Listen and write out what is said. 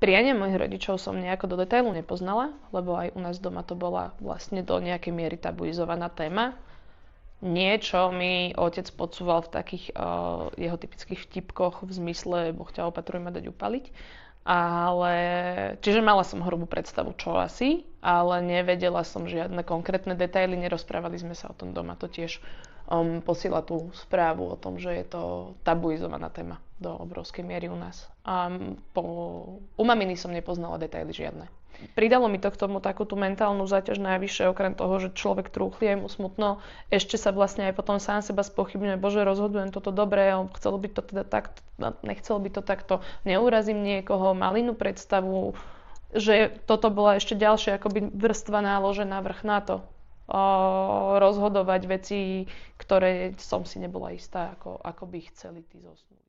priania mojich rodičov som nejako do detailu nepoznala, lebo aj u nás doma to bola vlastne do nejakej miery tabuizovaná téma. Niečo mi otec podsúval v takých jeho typických vtipkoch v zmysle Boh ťa opatruje ma dať upaliť. Ale, čiže mala som hrubú predstavu, čo asi, ale nevedela som žiadne konkrétne detaily, nerozprávali sme sa o tom doma, to tiež posiela tú správu o tom, že je to tabuizovaná téma do obrovskej miery u nás. A u maminy som nepoznala detaily žiadne. Pridalo mi to k tomu takú tú mentálnu záťaž najvyššie, okrem toho, že človek trúchli, aj mu smutno, ešte sa vlastne aj potom sám seba spochybňuje, bože, rozhodujem toto dobre, chcelo by to teda takto, nechcelo by to takto, neurazím niekoho, mal inú predstavu, že toto bola ešte ďalšia akoby vrstva náložená vrch na to. Rozhodovať veci, ktoré som si nebola istá, ako by chceli tí zosnulí.